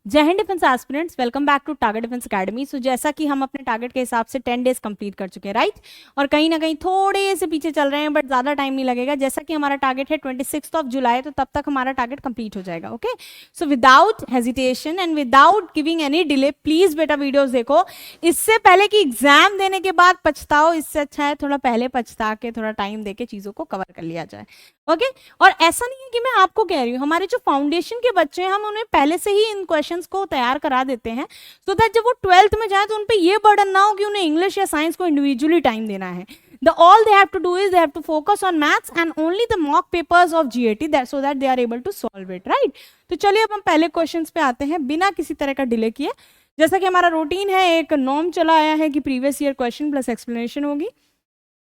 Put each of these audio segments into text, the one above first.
जय हिंद defence aspirants, welcome back to Target Defence Academy. So जैसा कि हम अपने टारगेट के हिसाब से 10 डेज कंप्लीट कर चुके हैं, राइट। और कहीं ना कहीं थोड़े से पीछे चल रहे हैं, बट ज़्यादा टाइम नहीं लगेगा। जैसा कि हमारा टारगेट है 26 जुलाई, तो तब तक हमारा टारगेट कंप्लीट हो जाएगा। Okay, so without hesitation and without giving any delay, please बेटा वीडियोज़ देखो। इससे पहले कि एग्जाम देने के बाद पछताओ, इससे अच्छा है थोड़ा पहले पछता के थोड़ा टाइम दे के चीज़ों को कवर कर लिया जाए। ओके और ऐसा नहीं है कि मैं आपको कह रही हूँ, हमारे जो फाउंडेशन के बच्चे हैं हम उन्हें पहले से ही इन क्वेश्चंस को तैयार करा देते हैं, सो दैट जब वो 12th में जाए तो उन पे ये बर्डन ना हो कि उन्हें इंग्लिश या साइंस को इंडिविजुअली टाइम देना है। The all they have to do is they have to focus on maths and only the mock papers of GAT, that so that they are able to solve it, right? तो चलिए अब हम पहले questions पे आते हैं बिना किसी तरह का डिले किए। जैसा कि हमारा रूटीन है, एक नॉर्म चला आया है कि previous year question plus explanation होगी।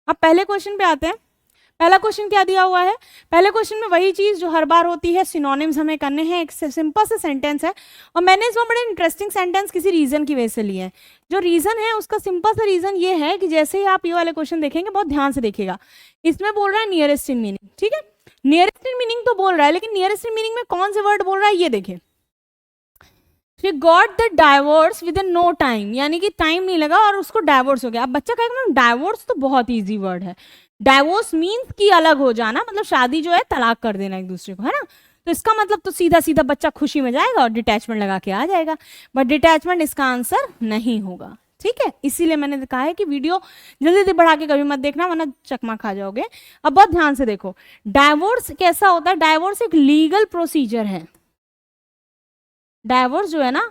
अब पहले क्वेश्चन पे आते हैं। पहला क्वेश्चन क्या दिया हुआ है? पहले क्वेश्चन में वही चीज जो हर बार होती है, सिनोनिम्स हमें करने हैं। एक सिंपल सा सेंटेंस है और मैंने इसमें बड़े इंटरेस्टिंग सेंटेंस किसी रीजन की वजह से लिए हैं। जो रीजन है उसका सिंपल सा रीजन ये है कि जैसे ही आप ये वाले क्वेश्चन देखेंगे, बहुत ध्यान से देखिएगा। इसमें बोल रहा है नियरेस्ट इन मीनिंग, ठीक है। नियरेस्ट इन मीनिंग तो बोल रहा है, लेकिन नियरेस्ट इन मीनिंग में कौन से वर्ड बोल रहा है ये देखिए। She got the divorce within no time, यानी कि टाइम नहीं लगा और उसको डाइवोर्स हो गया। अब बच्चा कहेगा मैम डाइवोर्स तो बहुत इजी वर्ड है। डाइवोर्स मीन्स कि अलग हो जाना, मतलब शादी जो है तलाक कर देना एक दूसरे को, है ना। तो इसका मतलब तो सीधा सीधा बच्चा खुशी में जाएगा और डिटैचमेंट लगा के आ जाएगा, बट डिटैचमेंट इसका आंसर नहीं होगा, ठीक है। इसीलिए मैंने कहा है कि वीडियो जल्दी जल्दी बढ़ा के कभी मत देखना, वरना चकमा खा जाओगे। अब बहुत ध्यान से देखो, डाइवोर्स कैसा होता है? डाइवोर्स एक लीगल प्रोसीजर है। डाइवोर्स जो है ना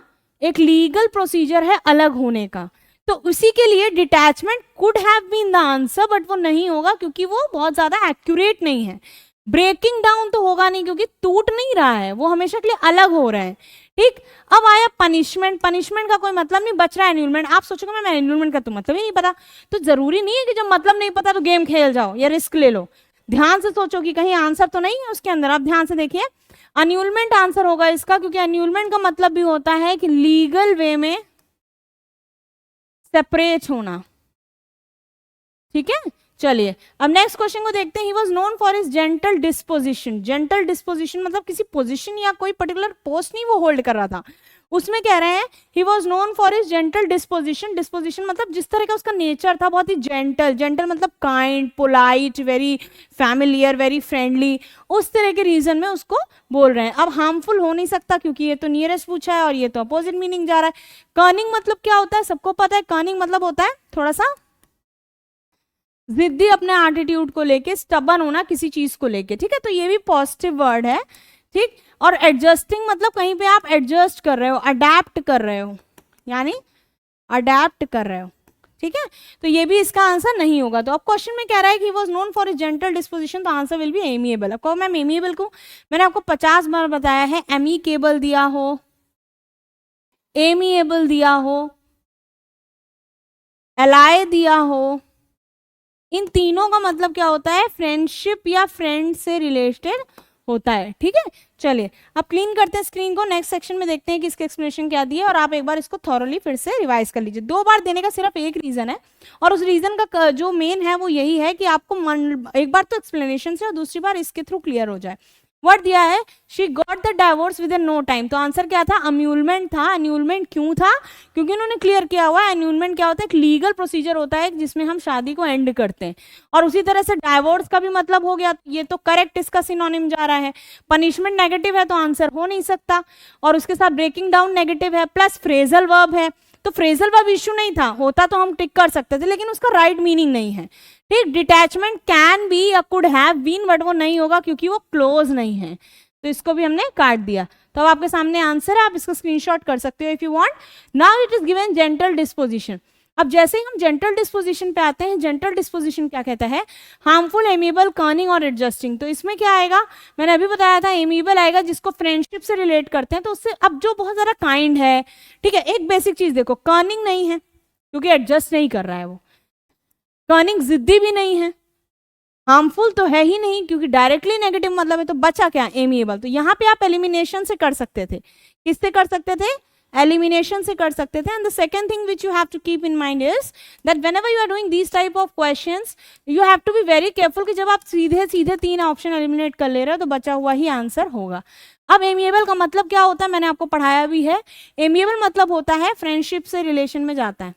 एक लीगल प्रोसीजर है अलग होने का। तो उसी के लिए detachment could have been the answer, but वो नहीं होगा क्योंकि वो बहुत ज्यादा एक्यूरेट नहीं है। ब्रेकिंग डाउन तो होगा नहीं क्योंकि टूट नहीं रहा है, वो हमेशा के लिए अलग हो रहा है, ठीक। अब आया पनिशमेंट। पनिशमेंट का कोई मतलब नहीं, बच रहा है एन्यूलमेंट। आप सोचोगे मैं एन्यूलमेंट का तो मतलब ही नहीं पता, तो जरूरी नहीं है कि जब मतलब नहीं पता तो गेम खेल जाओ या रिस्क ले लो। ध्यान से सोचो कि कहीं आंसर तो नहीं है उसके अंदर। अब ध्यान से देखिए, अन्यूलमेंट आंसर होगा इसका, क्योंकि अन्यूलमेंट का मतलब भी होता है कि लीगल वे में सेपरेट होना, ठीक है। चलिए अब नेक्स्ट क्वेश्चन को देखते हैं। He was known for his gentle disposition. Gentle disposition मतलब किसी पोजीशन या कोई पर्टिकुलर पोस्ट नहीं वो होल्ड कर रहा था, उसमें कह रहे हैं he was known for his gentle disposition. Disposition मतलब जिस तरह का उसका नेचर था, बहुत ही जेंटल। जेंटल मतलब kind, polite, very familiar, very friendly, उस तरह के रीजन में उसको बोल रहे हैं। अब हार्मफुल हो नहीं सकता क्योंकि ये तो नियरेस्ट पूछा है और ये तो अपोजिट मीनिंग जा रहा है। कर्निंग मतलब क्या होता है? सबको पता है। कर्निंग मतलब होता है थोड़ा सा जिद्दी अपने एटीट्यूड को लेके, स्टबन होना किसी चीज को लेके, ठीक है। तो ये भी पॉजिटिव वर्ड है, ठीक। और एडजस्टिंग मतलब कहीं पे आप एडजस्ट कर रहे हो, अडेप्ट कर रहे हो, यानी अडेप्ट कर रहे हो, ठीक है। तो ये भी इसका आंसर नहीं होगा। तो अब क्वेश्चन में कह रहा है कि was known for his gentle disposition, तो आंसर विल बी एमिएबल। अब कहो मैम एमिएबल को मैंने आपको 50 बार बताया है, एमिकेबल दिया हो, एमिएबल दिया हो, एलाय दिया हो, इन तीनों का मतलब क्या होता है? फ्रेंडशिप या फ्रेंड से रिलेटेड होता है, ठीक है। चलिए अब क्लीन करते हैं स्क्रीन को, नेक्स्ट सेक्शन में देखते हैं कि इसके एक्सप्लेनेशन क्या दिए, और आप एक बार इसको थॉरली फिर से रिवाइज कर लीजिए। 2 बार देने का सिर्फ एक रीजन है, और उस रीजन का जो मेन है वो यही है कि आपको एक बार तो एक्सप्लेनेशन से और दूसरी बार इसके थ्रू क्लियर हो जाए। वर्ड दिया है she got the divorce within no time, तो आंसर क्या था? अन्यूलमेंट था। अन्यूलमेंट क्यों था? क्योंकि उन्होंने क्लियर किया हुआ है अन्यूलमेंट क्या होता है, एक लीगल प्रोसीजर होता है जिसमें हम शादी को एंड करते हैं। और उसी तरह से डाइवोर्स का भी मतलब हो गया, ये तो करेक्ट इसका सिनोनिम जा रहा है। पनिशमेंट नेगेटिव है तो आंसर हो नहीं सकता, और उसके साथ ब्रेकिंग डाउन नेगेटिव है, प्लस फ्रेजल वर्ब है। तो फ्रेजल वर्ब इश्यू नहीं था, होता तो हम टिक कर सकते थे, लेकिन उसका राइट मीनिंग नहीं है, ठीक। डिटैचमेंट कैन बी या कुड हैव बीन, बट वो नहीं होगा क्योंकि वो क्लोज नहीं है, तो इसको भी हमने काट दिया। तो अब आपके सामने आंसर है, आप इसका स्क्रीनशॉट कर सकते हो if you want. Now it is given gentle disposition. अब जैसे ही हम जेंटल डिस्पोजिशन पे आते हैं, जेंटल डिस्पोजिशन क्या कहता है? हार्मफुल, एमिएबल, कर्निंग और एडजस्टिंग। तो इसमें क्या आएगा? मैंने अभी बताया था एमिएबल आएगा जिसको फ्रेंडशिप से रिलेट करते हैं, तो उससे अब जो बहुत ज्यादा काइंड है, ठीक है। एक बेसिक चीज देखो, कर्निंग नहीं है क्योंकि एडजस्ट नहीं कर रहा है वो, कर्निंग जिद्दी भी नहीं है, हार्मफुल तो है ही नहीं क्योंकि डायरेक्टली नेगेटिव मतलब है, तो बचा क्या? एमिएबल। तो यहाँ पे आप एलिमिनेशन से कर सकते थे। किससे कर सकते थे? एलिमिनेशन से कर सकते थे। And the second thing which you have to keep in mind is that whenever you are doing these type of questions you have to be very careful कि जब आप सीधे सीधे 3 ऑप्शन एलिमिनेट कर ले रहे हो तो बचा हुआ ही आंसर होगा। अब एमिएबल का मतलब क्या होता है, मैंने आपको पढ़ाया भी है। एमिएबल मतलब होता है फ्रेंडशिप से रिलेशन में जाता है,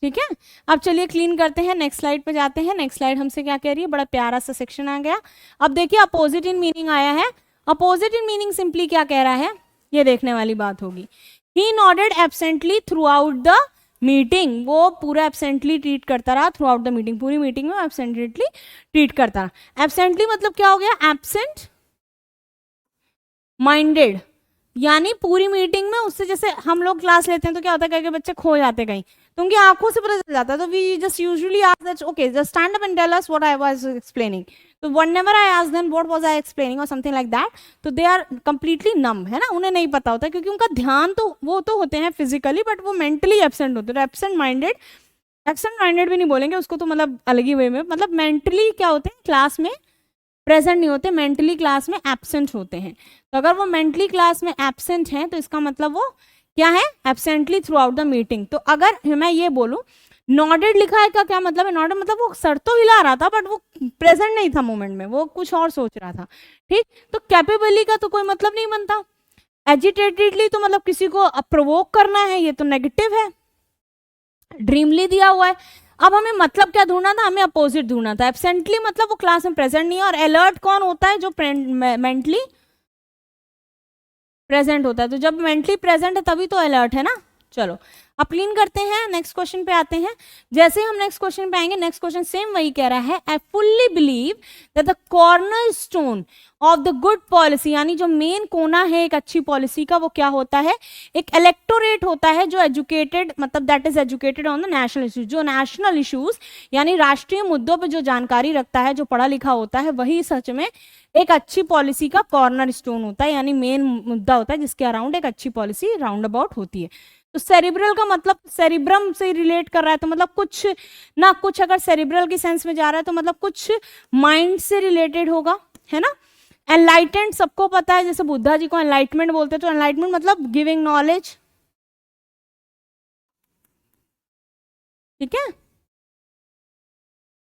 ठीक है। अब चलिए क्लीन करते हैं, नेक्स्ट स्लाइड पे जाते हैं। नेक्स्ट स्लाइड हमसे क्या कह रही है, बड़ा प्यारा सा सेक्शन आ गया। अब देखिए अपोजिट इन मीनिंग आया है। अपोजिट इन मीनिंग सिंपली क्या कह रहा है, ये देखने वाली बात होगी। He nodded absently throughout the meeting, वो पूरा एब्सेंटली ट्रीट करता रहा थ्रू आउट द मीटिंग, पूरी मीटिंग में एब्सेंटली ट्रीट करता रहा। एब्सेंटली मतलब क्या हो गया, एब्सेंट माइंडेड, यानी पूरी मीटिंग में उससे, जैसे हम लोग क्लास लेते हैं तो क्या होता है, कई बच्चे खो जाते कहीं, तो उनकी आंखों से पता चल जाता है, तो we just usually ask that okay just stand up and tell us what I was explaining, तो whenever I ask them what was I explaining और समथिंग लाइक दैट, तो दे आर कंप्लीटली नम, है ना, उन्हें नहीं पता होता क्योंकि उनका ध्यान तो वो तो होते हैं फिजिकली, बट वो मेंटली एब्सेंट होते हैं। एब्सेंट माइंडेड, एब्सेंट माइंडेड भी नहीं बोलेंगे उसको, तो मतलब अलग ही वे में, मतलब मेंटली क्या होते हैं, क्लास में प्रेजेंट नहीं होते, मेंटली क्लास में एब्सेंट होते हैं। तो अगर वो मेंटली क्लास में एब्सेंट हैं तो इसका मतलब वो क्या है, एब्सेंटली थ्रू आउट द मीटिंग। तो अगर मैं ये बोलूं नॉडेड लिखा है का क्या मतलब है, नॉडेड मतलब वो सर तो हिला रहा था बट वो प्रेजेंट नहीं था मोमेंट में, वो कुछ और सोच रहा था, ठीक। तो कैपेबली का तो कोई मतलब नहीं बनता। एजिटेटेडली तो मतलब किसी को प्रोवोक करना है, ये तो नेगेटिव है। ड्रीमली दिया हुआ है। अब हमें मतलब क्या ढूंढना था, हमें अपोजिट ढूंढना था। एब्सेंटली मतलब वो क्लास में प्रेजेंट नहीं है, और अलर्ट कौन होता है, जो मेंटली प्रेजेंट होता है। तो जब मेंटली प्रेजेंट है तभी तो अलर्ट है ना। चलो अब क्लीन करते हैं, नेक्स्ट क्वेश्चन पे आते हैं। जैसे हम नेक्स्ट क्वेश्चन पे आएंगे, नेक्स्ट क्वेश्चन सेम वही कह रहा है, I fully believe that the corner stone of the good policy, यानी जो मेन कोना है एक अच्छी पॉलिसी का, वो क्या होता है, एक इलेक्टोरेट होता है जो एजुकेटेड, मतलब that is educated on the national issues, जो नेशनल इश्यूज यानी राष्ट्रीय मुद्दों पर जो जानकारी रखता है, जो पढ़ा लिखा होता है, वही सच में एक अच्छी पॉलिसी का कॉर्नर स्टोन होता है, यानी मेन मुद्दा होता है जिसके अराउंड एक अच्छी पॉलिसी राउंड अबाउट होती है। तो सेरिब्रल का मतलब सेरिब्रम से रिलेट कर रहा है, तो मतलब कुछ ना कुछ, अगर सेरिब्रल की सेंस में जा रहा है तो मतलब कुछ माइंड से रिलेटेड होगा, है ना। एनलाइटेंड सबको पता है, जैसे बुद्धा जी को एनलाइटमेंट बोलते हैं, तो एनलाइटमेंट मतलब गिविंग नॉलेज, ठीक है।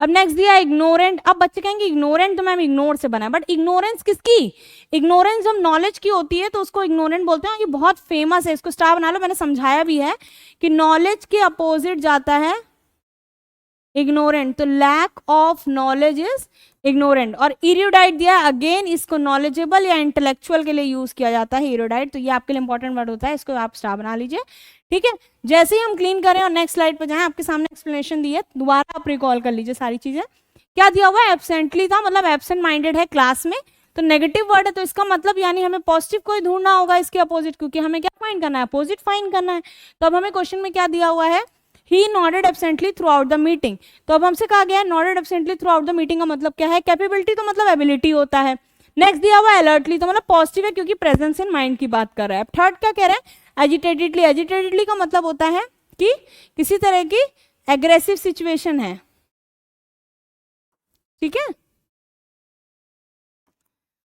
अब नेक्स्ट दिया इग्नोरेंट। अब बच्चे कहेंगे इग्नोरेंट तो मैम इग्नोर से बना है, बट इग्नोरेंस किसकी, इग्नोरेंस जब नॉलेज की होती है तो उसको इग्नोरेंट बोलते हैं। ये बहुत फेमस है, इसको स्टार बना लो, मैंने समझाया भी है कि नॉलेज के अपोजिट जाता है इग्नोरेंट, तो lack of knowledge is ignorant. और इरियोडाइट दिया अगेन, इसको नॉलेजेबल या इंटेलेक्चुअल के लिए यूज किया जाता है इरियोडाइट, तो ये आपके लिए इंपॉर्टेंट वर्ड होता है, इसको आप स्टार बना लीजिए, ठीक है। जैसे ही हम क्लीन करें और नेक्स्ट स्लाइड पर जाएं, आपके सामने एक्सप्लेनेशन दी है, दोबारा आप रिकॉल कर लीजिए सारी चीजें। क्या दिया हुआ है, एब्सेंटली था, मतलब एब्सेंट माइंडेड है क्लास में, तो नेगेटिव वर्ड है, तो इसका मतलब यानी हमें पॉजिटिव कोई ढूंढना होगा इसके अपोजिट, क्योंकि हमें क्या फाइंड करना है, अपोजिट फाइंड करना है। तो अब हमें क्वेश्चन में क्या दिया हुआ है, he nodded absently throughout the meeting. तो अब हमसे कहा गया है nodded absently throughout the meeting का मतलब क्या है, कैपेबिलिटी तो मतलब एबिलिटी होता है। नेक्स्ट दिया हुआ अलर्टली, तो मतलब पॉजिटिव है क्योंकि प्रेजेंस इन माइंड की बात कर रहा है। थर्ड क्या कह रहा है, एजिटेटेडली, एजिटेटेडली का मतलब होता है कि किसी तरह की एग्रेसिव सिचुएशन है, ठीक है।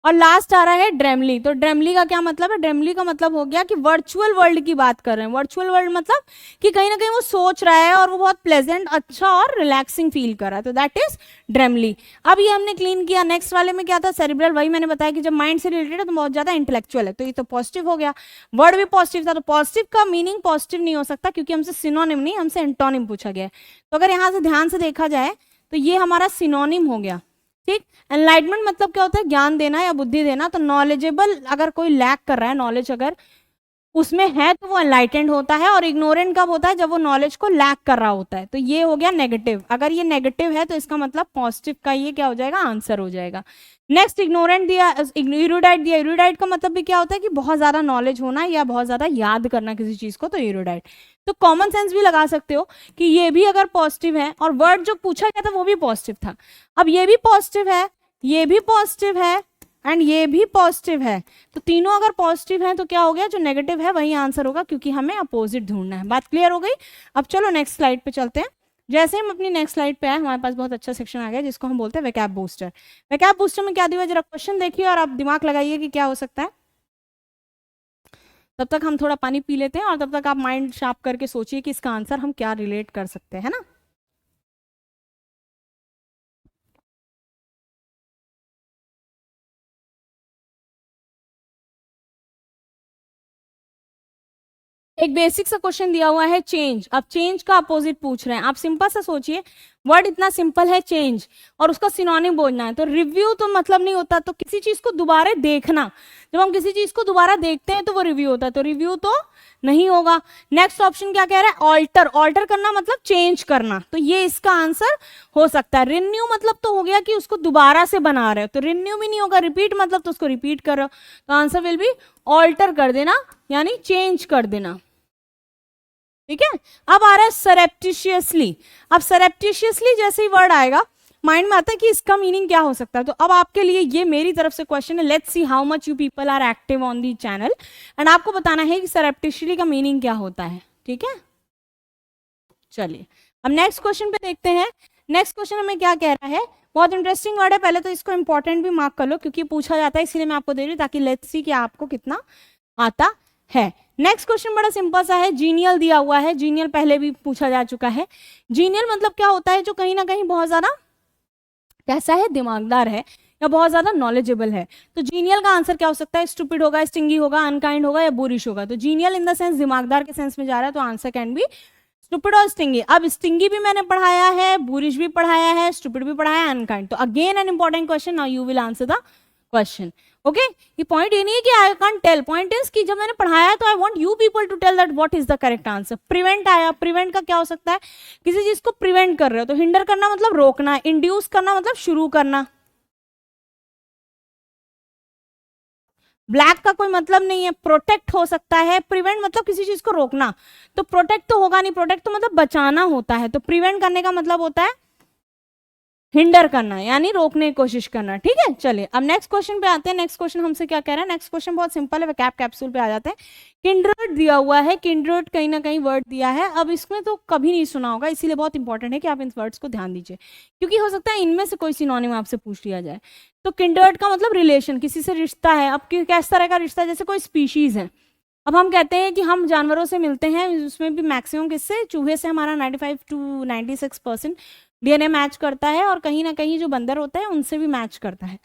और लास्ट आ रहा है ड्रेमली, तो ड्रेमली का क्या मतलब है, ड्रेमली का मतलब हो गया कि वर्चुअल वर्ल्ड की बात कर रहे हैं। वर्चुअल वर्ल्ड मतलब कि कहीं ना कहीं वो सोच रहा है और वो बहुत प्लेजेंट, अच्छा और रिलैक्सिंग फील कर रहा है, तो दैट इज ड्रेमली। अब ये हमने क्लीन किया। नेक्स्ट वाले में क्या था, सेरिब्रल, वही मैंने बताया कि जब माइंड से रिलेटेड है तो बहुत ज्यादा इंटेलेक्चुअल है, तो ये तो पॉजिटिव हो गया, वर्ड भी पॉजिटिव था। तो पॉजिटिव का मीनिंग पॉजिटिव नहीं हो सकता क्योंकि हमसे सिनोनिम नहीं, हमसे एंटोनिम पूछा गया है। तो अगर यहाँ से ध्यान से देखा जाए तो ये हमारा सिनोनिम हो गया, ठीक। एनलाइटमेंट मतलब क्या होता है, ज्ञान देना या बुद्धि देना। तो नॉलेजेबल अगर कोई लैक कर रहा है, नॉलेज अगर उसमें है तो वो एनलाइटेंड होता है, और इग्नोरेंट कब होता है, जब वो नॉलेज को लैक कर रहा होता है। तो ये हो गया नेगेटिव। अगर ये नेगेटिव है तो इसका मतलब पॉजिटिव का ये क्या हो जाएगा, आंसर हो जाएगा। नेक्स्ट इग्नोरेंट दिया, इरूडाइट दिया। इरूडाइट का मतलब भी क्या होता है कि बहुत ज्यादा नॉलेज होना या बहुत ज्यादा याद करना किसी चीज को, तो इरूडाइट। तो कॉमन सेंस भी लगा सकते हो कि ये भी अगर पॉजिटिव है, और वर्ड जो पूछा गया था वो भी पॉजिटिव था, अब ये भी पॉजिटिव है, ये भी पॉजिटिव है, एंड ये भी पॉजिटिव है, तो तीनों अगर पॉजिटिव हैं तो क्या हो गया, जो नेगेटिव है वही आंसर होगा, क्योंकि हमें अपोजिट ढूंढना है। बात क्लियर हो गई। अब चलो नेक्स्ट स्लाइड पे चलते हैं। जैसे हम अपनी नेक्स्ट स्लाइड पे आए, हमारे पास बहुत अच्छा सेक्शन आ गया जिसको हम बोलते हैं वेकैब बूस्टर। वेकैब बूस्टर में क्या दिया है, जरा क्वेश्चन देखिए और आप दिमाग लगाइए कि क्या हो सकता है। तब तक हम थोड़ा पानी पी लेते हैं और तब तक आप माइंड शार्प करके सोचिए कि इसका आंसर हम क्या रिलेट कर सकते हैं, है ना। एक बेसिक सा क्वेश्चन दिया हुआ है चेंज, अब चेंज का अपोजिट पूछ रहे हैं। आप सिंपल सा सोचिए, वर्ड इतना सिंपल है चेंज, और उसका सिनोनिम बोलना है। तो रिव्यू तो मतलब नहीं होता, तो किसी चीज को दोबारा देखना, जब हम किसी चीज को दोबारा देखते हैं तो वो रिव्यू होता है, तो रिव्यू तो नहीं होगा। नेक्स्ट ऑप्शन क्या कह रहा है, ऑल्टर, ऑल्टर करना मतलब चेंज करना, तो ये इसका आंसर हो सकता है। रिन्यू मतलब तो हो गया कि उसको दोबारा से बना रहे हो, तो रिन्यू भी नहीं होगा। रिपीट मतलब तो उसको रिपीट कर रहे हो, तो आंसर विल बी ऑल्टर कर देना, यानी चेंज कर देना। ठीक है, अब आ रहा है सरेप्टिशियसली। अब सरेप्टिशियसली जैसे ही वर्ड आएगा माइंड में आता है कि इसका मीनिंग क्या हो सकता है। तो अब आपके लिए ये मेरी तरफ से क्वेश्चन है, let's see how much you people are active on the channel, and आपको बताना है कि सरेप्टिशियसली का मीनिंग क्या होता है। ठीक है, चलिए अब नेक्स्ट क्वेश्चन पे देखते हैं। नेक्स्ट क्वेश्चन हमें क्या कह रहा है, बहुत इंटरेस्टिंग वर्ड है, पहले तो इसको इंपॉर्टेंट भी मार्क कर लो क्योंकि पूछा जाता है, इसलिए मैं आपको दे रही हूँ ताकि लेट्स सी कि आपको कितना आता है। नेक्स्ट क्वेश्चन बड़ा सिंपल सा है, जीनियल दिया हुआ है। जीनियल पहले भी पूछा जा चुका है। जीनियल मतलब क्या होता है, जो कहीं ना कहीं बहुत ज्यादा कैसा है, दिमागदार है या बहुत ज्यादा नॉलेजेबल है। तो जीनियल का आंसर क्या हो सकता है, स्टूपिड होगा, स्टिंगी होगा, अनकाइंड होगा या बुरिश होगा। तो जीनियल इन द सेंस दिमागदार के सेंस में जा रहा है, तो आंसर कैन बी स्टूपिड और स्टिंगी। अब स्टिंगी भी मैंने पढ़ाया है, बुरिश भी पढ़ाया है, स्टूपिड भी पढ़ाया है, अनकाइंड। तो again an important question, now you will answer the question. Okay, ये पॉइंट ये नहीं है कि I can't tell, point is कि जब मैंने पढ़ाया है तो I want you people to tell that what is the correct answer. Prevent आया, प्रिवेंट का क्या हो सकता है, किसी चीज को प्रिवेंट कर रहे हो, तो हिंडर करना मतलब रोकना, इंड्यूस करना मतलब शुरू करना। ब्लैक का कोई मतलब नहीं है, प्रोटेक्ट हो सकता है। प्रिवेंट मतलब किसी चीज को रोकना, तो प्रोटेक्ट तो होगा नहीं, प्रोटेक्ट तो मतलब बचाना होता है, तो प्रिवेंट करने का मतलब होता है हिंडर करना, यानी रोकने की कोशिश करना। ठीक है, चलिए अब नेक्स्ट क्वेश्चन पे आते हैं। नेक्स्ट क्वेश्चन हमसे क्या कह रहा है, नेक्स्ट क्वेश्चन बहुत सिंपल है, कैप कैप्सूल पे आ जाते हैं। किंडर्ड दिया हुआ है, किंडर्ड कहीं ना कहीं वर्ड दिया है। अब इसमें तो कभी नहीं सुना होगा, इसीलिए बहुत इंपॉर्टेंट है कि आप इन वर्ड्स को ध्यान दीजिए, क्योंकि हो सकता है इनमें से कोई सिनोनिम आपसे पूछ लिया जाए। तो किंडर्ड का मतलब रिलेशन, किसी से रिश्ता है। अब किस तरह का रिश्ता है, जैसे कोई स्पीशीज है। अब हम कहते हैं कि हम जानवरों से मिलते हैं, उसमें भी मैक्सिमम किससे, चूहे से हमारा 95 to 96% डीएनए मैच करता है, और कहीं ना कहीं जो बंदर होता है उनसे भी मैच करता है।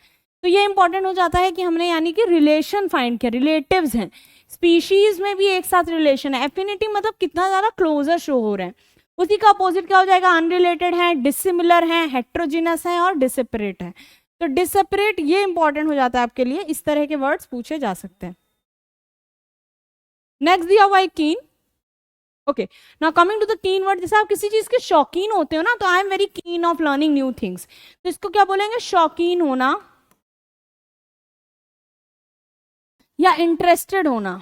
तो ये इंपॉर्टेंट हो जाता है कि हमने यानी कि रिलेशन फाइंड किया, रिलेटिव्स हैं। स्पीशीज में भी एक साथ रिलेशन है। एफिनिटी मतलब कितना ज्यादा क्लोजर शो हो रहे हैं। उसी का अपोजिट क्या हो जाएगा, अनरिलेटेड है, डिसिमिलर है, हेट्रोजिनस है और डिसेपरेट है। तो डिसेपरेट ये इंपॉर्टेंट हो जाता है आपके लिए, इस तरह के वर्ड्स पूछे जा सकते हैं। नेक्स्ट दिया हुआ है keen. Okay, now coming to the keen word, जैसे आप किसी चीज के शौकीन होते हो ना, तो आई am very keen of learning new things, तो इसको क्या बोलेंगे, शौकीन होना या इंटरेस्टेड होना।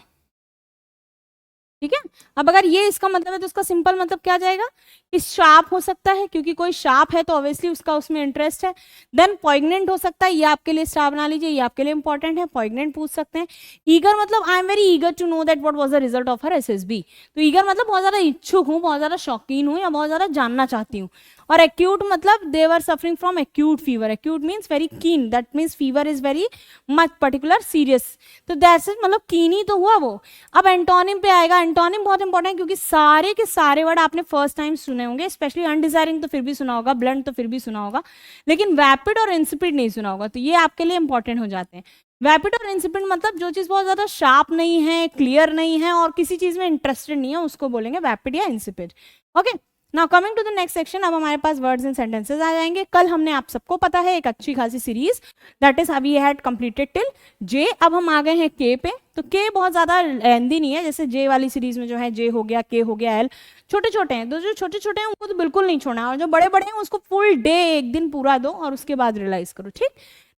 ठीक है, अब अगर ये इसका मतलब है तो इसका सिंपल मतलब क्या जाएगा, कि शार्प हो सकता है, क्योंकि कोई शार्प है तो ऑब्वियसली उसका उसमें इंटरेस्ट है। देन पॉइग्नेंट हो सकता है, ये आपके लिए स्टार बना लीजिए, ये आपके लिए इंपॉर्टेंट है, पॉइग्नेंट पूछ सकते हैं। ईगर मतलब I am very eager to know that what was the result of her SSB, तो ईगर मतलब बहुत ज्यादा इच्छुक हूँ, बहुत ज्यादा शौकीन हूँ या बहुत ज्यादा जानना चाहती हूँ। और एक्यूट मतलब they were suffering from acute fever, acute means very keen, that means fever is very much particular serious, तो दैट्स इट, मतलब कीन ही तो हुआ वो। अब एंटोनिम पे आएगा, एंटोनिम बहुत इंपॉर्टेंट है क्योंकि सारे के सारे वर्ड आपने फर्स्ट टाइम सुने होंगे, स्पेशली अनडिजायरिंग तो फिर भी सुना होगा, ब्लंट तो फिर भी सुना होगा, लेकिन वैपिड और इंसिपिड नहीं सुना होगा, तो ये आपके लिए इंपॉर्टेंट हो जाते हैं। वैपिड और इंसिपिड मतलब जो चीज बहुत ज्यादा शार्प नहीं है, क्लियर नहीं है और किसी चीज में इंटरेस्टेड नहीं है, उसको बोलेंगे वैपिड या insipid. Okay, now coming to the next section, अब हमारे पास वर्ड्स एंड सेंटेंसेस आ जाएंगे। कल हमने, आप सबको पता है, एक अच्छी खासी series that is we had completed till J. अब हम आ गए हैं के पे, तो के बहुत ज्यादा लेंदी नहीं है, जैसे जे वाली सीरीज में जो है जे हो गया, के हो गया, एल छोटे छोटे हैं, तो जो छोटे छोटे हैं उनको तो बिल्कुल नहीं छोड़ना, और जो बड़े बड़े हैं उसको फुल डे एक दिन पूरा दो और उसके बाद रियलाइज करो। ठीक,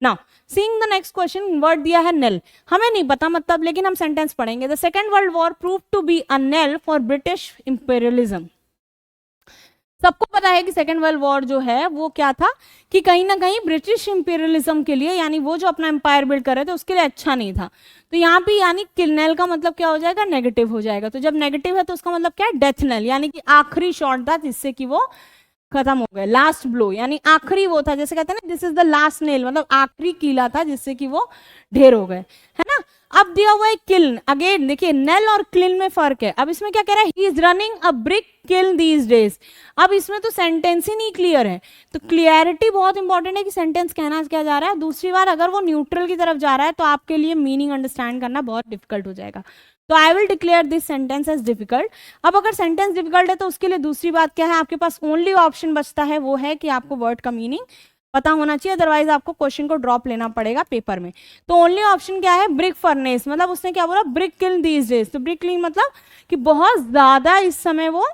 now seeing the next question, word दिया है नेल, हमें नहीं पता मतलब, लेकिन हम सेंटेंस पढ़ेंगे। The second world war prove to be a nail for British imperialism. सबको पता है कि सेकेंड वर्ल्ड वॉर जो है वो क्या था, कि कहीं ना कहीं ब्रिटिश इंपीरियलिज्म के लिए, यानी वो जो अपना एम्पायर बिल्ड कर रहे थे उसके लिए अच्छा नहीं था। तो यहाँ पे यानी किलनेल का मतलब क्या हो जाएगा, नेगेटिव हो जाएगा। तो जब नेगेटिव है तो उसका मतलब क्या है, डेथ नेल, यानी कि आखिरी शॉट था जिससे कि वो खत्म हो गए, लास्ट ब्लो, यानी आखिरी वो था, जैसे कहते हैं ना this is the last nail, मतलब आखिरी कीला था जिससे कि वो ढेर हो गए, है ना। ना। अब दिया हुआ है किल्न, अगेन देखिए नेल और क्लिन में फर्क है। अब इसमें क्या कह रहा है, he is running a brick kiln these days. अब इसमें तो सेंटेंस ही नहीं क्लियर है, तो क्लियरिटी बहुत इंपॉर्टेंट है कि सेंटेंस कहना क्या जा रहा है। दूसरी बार अगर वो न्यूट्रल की तरफ जा रहा है तो आपके लिए मीनिंग अंडरस्टैंड करना बहुत डिफिकल्ट हो जाएगा। तो I will declare this sentence as difficult. अब अगर सेंटेंस डिफिकल्ट है तो उसके लिए दूसरी बात क्या है, आपके पास ओनली ऑप्शन बचता है, वो है कि आपको वर्ड का मीनिंग पता होना चाहिए, अदरवाइज आपको क्वेश्चन को ड्रॉप लेना पड़ेगा पेपर में। तो ओनली ऑप्शन क्या है, ब्रिक फर्नेस, मतलब उसने क्या बोला, ब्रिक किल्न दीज डेज। तो ब्रिक किल्न मतलब कि बहुत ज्यादा इस समय वो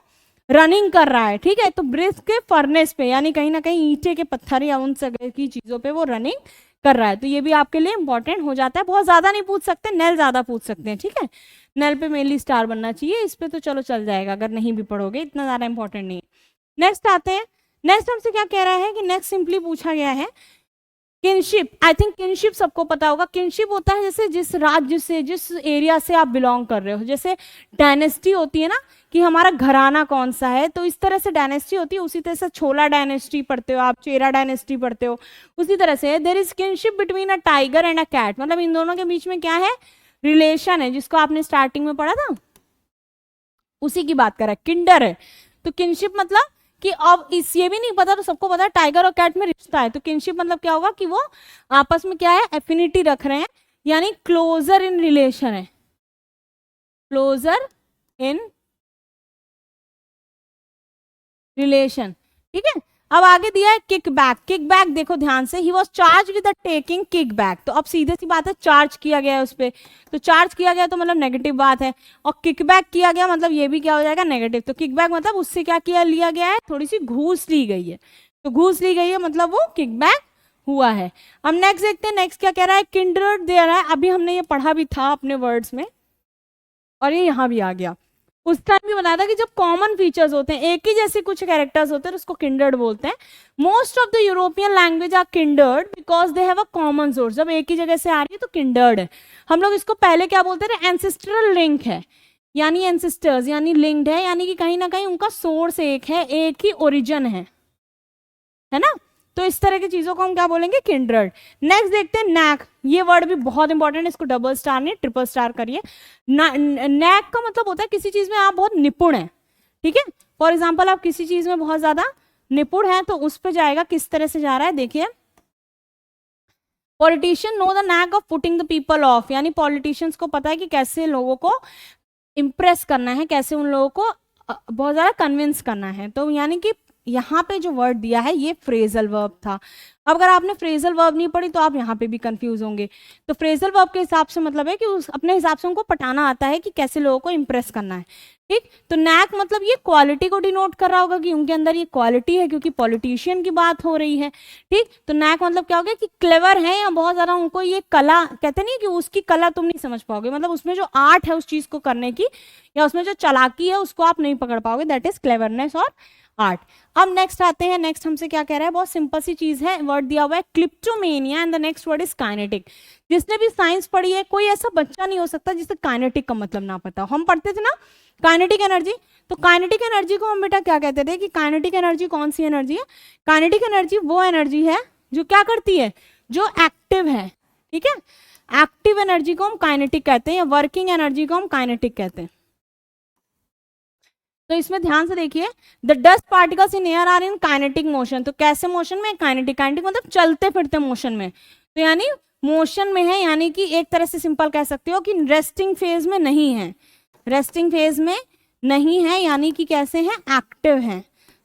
रनिंग कर रहा है, ठीक है। तो ब्रिक के फर्नेस पे, यानी कहीं ना कहीं ईंटे के पत्थर या उन सगे की चीजों पे वो रनिंग कर रहा है। तो ये भी आपके लिए इंपॉर्टेंट हो जाता है। बहुत ज्यादा नहीं पूछ सकते, नेल ज्यादा पूछ सकते हैं, ठीक है। नेल पे मेनली स्टार बनना चाहिए, इस पे तो चलो चल जाएगा अगर नहीं भी पढ़ोगे, इतना ज्यादा इंपॉर्टेंट नहीं है। नेक्स्ट आते हैं, नेक्स्ट हमसे क्या कह रहा है कि नेक्स्ट सिंपली पूछा गया है किनशिप। आई थिंक किनशिप सबको पता होगा। किनशिप होता है जैसे जिस राज्य से, जिस एरिया से आप बिलोंग कर रहे हो। जैसे डायनेस्टी होती है ना, कि हमारा घराना कौन सा है, तो इस तरह से डायनेस्टी होती है। उसी तरह से छोला डायनेस्टी पढ़ते हो आप, चेरा डायनेस्टी पढ़ते हो, उसी तरह से there is kinship between a tiger and a cat. मतलब इन दोनों के बीच में क्या है, रिलेशन है, जिसको आपने स्टार्टिंग में पढ़ा था, उसी की बात कर रहा है, किंडर है। तो किनशिप मतलब कि अब इस ये भी नहीं पता तो सबको पता है टाइगर और कैट में रिश्ता है। तो किनशिप मतलब क्या होगा कि वो आपस में क्या है, एफिनिटी रख रहे हैं, यानी क्लोजर इन रिलेशन है, क्लोजर इन रिलेशन, ठीक है। अब आगे दिया है किक बैक। किक बैक देखो ध्यान से, he was charge with taking kick back. तो अब सीधे सी बात है, चार्ज किया गया है उस पर, तो चार्ज किया गया तो मतलब नेगेटिव बात है, और किक बैक किया गया मतलब ये भी क्या हो जाएगा, नेगेटिव। तो किक बैक मतलब उससे क्या किया, लिया गया है, थोड़ी सी घूस ली गई है। तो घूस ली गई है मतलब वो किक बैक हुआ है। अब नेक्स्ट देखते हैं, नेक्स्ट क्या कह रहा है, किंडर्ड दे रहा है। अभी हमने ये पढ़ा भी था अपने वर्ड्स में, और ये यहाँ भी आ गया। उस टाइम भी बताया था कि जब कॉमन फीचर्स होते हैं, एक ही जैसे कुछ कैरेक्टर्स होते हैं, तो उसको किंडर्ड बोलते हैं। Most of the European language are kindred because they have a common source. जब एक ही जगह से आ रही है तो किंडर्ड है। हम लोग इसको पहले क्या बोलते थे, एंसेस्ट्रल लिंक है, यानी एंसेस्टर्स यानी लिंक्ड है, यानी कि कहीं ना कहीं उनका सोर्स एक है, एक ही ओरिजिन है ना। तो इस तरह की चीजों को हम क्या बोलेंगे, किंडर्ड। नेक्स्ट देखते हैं नैक। ये वर्ड भी बहुत इंपॉर्टेंट है, इसको डबल स्टार नहीं ट्रिपल स्टार करिए। नैक का मतलब होता है किसी चीज में आप बहुत निपुण है, ठीक है। फॉर एग्जाम्पल आप किसी चीज में बहुत ज्यादा निपुण है, तो उस पर जाएगा, किस तरह से जा रहा है देखिए, politician know the NAAC of putting the people of, यानी पॉलिटिशियंस को पता है कि कैसे लोगों को इंप्रेस करना है, कैसे उन लोगों को बहुत ज्यादा कन्विंस करना है। तो यानी कि यहाँ पे जो वर्ड दिया है ये फ्रेजल वर्ब था। अब अगर आपने फ्रेजल वर्ब नहीं पढ़ी तो आप यहाँ पे भी कंफ्यूज होंगे। तो फ्रेजल वर्ब के हिसाब से मतलब है कि उस अपने हिसाब से उनको पटाना आता है कि कैसे लोगों को इंप्रेस करना है, ठीक। तो नैक मतलब ये क्वालिटी को डिनोट कर रहा होगा कि उनके अंदर ये क्वालिटी है, क्योंकि पॉलिटिशियन की बात हो रही है, ठीक। तो नैक मतलब क्या हो गया कि क्लेवर है, या बहुत ज्यादा उनको ये कला, कहते नहीं कि उसकी कला तुम नहीं समझ पाओगे, मतलब उसमें जो आर्ट है उस चीज को करने की, या उसमें जो चालाकी है उसको आप नहीं पकड़ पाओगे, दैट इज क्लेवरनेस और आर्ट। अब नेक्स्ट आते हैं, नेक्स्ट हमसे क्या कह रहा है, बहुत सिंपल सी चीज है, वर्ड दिया हुआ है kleptomania and the next word is kinetic. जिसने भी साइंस पढ़ी है, कोई ऐसा बच्चा नहीं हो सकता जिसे काइनेटिक का मतलब ना पता हो। हम पढ़ते थे ना काइनेटिक एनर्जी, तो काइनेटिक एनर्जी को हम बेटा क्या कहते थे कि काइनेटिक एनर्जी कौन सी एनर्जी है, काइनेटिक एनर्जी वो एनर्जी है जो क्या करती है, जो एक्टिव है, ठीक है। एक्टिव एनर्जी को हम काइनेटिक कहते हैं, या वर्किंग एनर्जी को हम काइनेटिक कहते हैं। तो इसमें ध्यान से देखिए, the dust particles in air are in kinetic motion. तो कैसे मोशन में, काइनेटिक, काइनेटिक मतलब चलते फिरते मोशन में, तो यानी मोशन में है, यानी कि एक तरह से सिंपल कह सकते हो कि रेस्टिंग फेज में नहीं है, रेस्टिंग फेज में नहीं है, यानी कि कैसे है, एक्टिव है,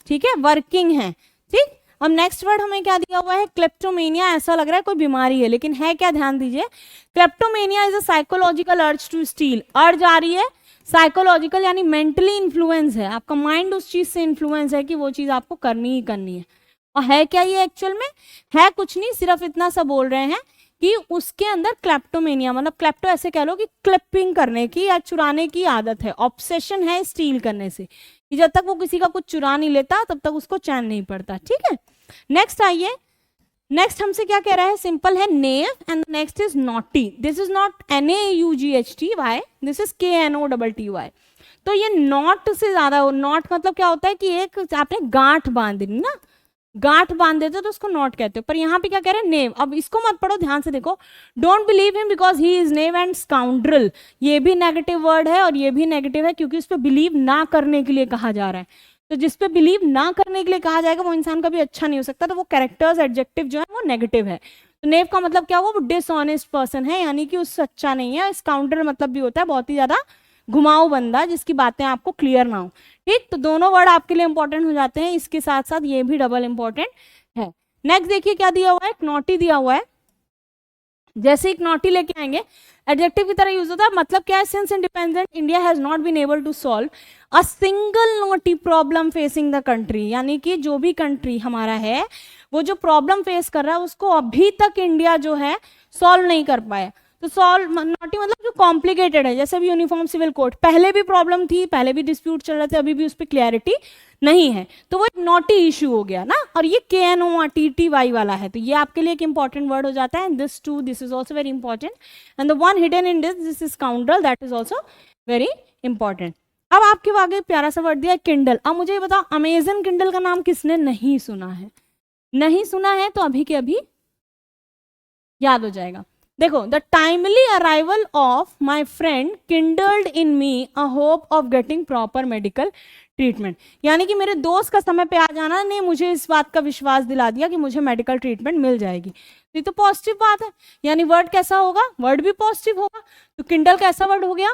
ठीक है, वर्किंग है, ठीक। अब नेक्स्ट वर्ड हमें क्या दिया हुआ है, क्लेप्टोमेनिया। ऐसा लग रहा है कोई बीमारी है, लेकिन है क्या, ध्यान दीजिए। Kleptomania is a psychological urge to steal. Urge आ रही है साइकोलॉजिकल, यानी मेंटली इन्फ्लुएंस है, आपका माइंड उस चीज से इन्फ्लुएंस है कि वो चीज आपको करनी ही करनी है। और है क्या ये एक्चुअल में, है कुछ नहीं, सिर्फ इतना सा बोल रहे हैं कि उसके अंदर क्लेप्टोमेनिया, मतलब क्लेप्टो ऐसे कह लो कि क्लिपिंग करने की या चुराने की आदत है, ऑब्सेशन है स्टील करने से, कि जब तक वो किसी का कुछ चुरा नहीं लेता तब तक उसको चैन नहीं पड़ता, ठीक है। नेक्स्ट आइए, नेक्स्ट हमसे क्या कह रहा है, सिंपल है knave and next is knotty. This is not NAUGHTY, this is KNOTTY। तो ये नॉट से ज्यादा, नॉट मतलब क्या होता है कि एक आपने गांठ बांध दी ना, गांठ बांध देते हो तो उसको नॉट कहते हो, पर यहाँ पे क्या कह रहे हैं, नेव। अब इसको मत पढ़ो, ध्यान से देखो, don't believe him because he is naive and scoundrel, ये भी नेगेटिव वर्ड है और ये भी नेगेटिव है, क्योंकि उस पर बिलीव ना करने के लिए कहा जा रहा है। तो जिस पे बिलीव ना करने के लिए कहा जाएगा वो इंसान कभी अच्छा नहीं हो सकता, तो वो कैरेक्टर्स एडजेक्टिव जो है वो नेगेटिव है। तो नेव का मतलब क्या हुआ, वो डिसऑनेस्ट पर्सन है, यानी कि उससे अच्छा नहीं है। स्काउंड्रल मतलब भी होता है बहुत ही ज्यादा घुमाऊ बंदा, जिसकी बातें आपको क्लियर ना हो। ठीक, तो दोनों वर्ड आपके लिए इंपॉर्टेंट हो जाते हैं, इसके साथ साथ ये भी डबल इंपॉर्टेंट है। नेक्स्ट देखिए क्या दिया हुआ है, नॉटी दिया हुआ है। जैसे एक नॉटी लेके आएंगे, एडजेक्टिव की तरह यूज होता है। मतलब क्या है, since independent India has not been able to solve a single knotty problem facing the country, यानी कि जो भी कंट्री हमारा है वो जो प्रॉब्लम फेस कर रहा है उसको अभी तक इंडिया जो है सॉल्व नहीं कर पाया। तो सॉल्व नॉटी मतलब जो कॉम्प्लिकेटेड है, जैसे भी यूनिफॉर्म सिविल कोड, पहले भी प्रॉब्लम थी, पहले भी डिस्प्यूट चल रहे थे, अभी भी उस पर क्लियरिटी नहीं है, तो वो एक नॉटी इशू हो गया ना। और ये KNOTTY वाला है, तो ये आपके लिए एक इंपॉर्टेंट वर्ड हो जाता है। This too, this is also very important, and the one hidden in this is scoundrel, that is also very important. अब आपके आगे प्यारा सा वर्ड दिया है किंडल। अब मुझे ये बताओ, अमेजन किंडल का नाम किसने नहीं सुना है? नहीं सुना है तो अभी के अभी याद हो जाएगा। देखो, the timely arrival of my friend kindled in me a hope of getting proper medical treatment, यानी कि मेरे दोस्त का समय पे आ जाना ने मुझे इस बात का विश्वास दिला दिया कि मुझे मेडिकल ट्रीटमेंट मिल जाएगी। ये तो पॉजिटिव बात है, यानी वर्ड कैसा होगा, वर्ड भी पॉजिटिव होगा। तो किंडल कैसा वर्ड हो गया,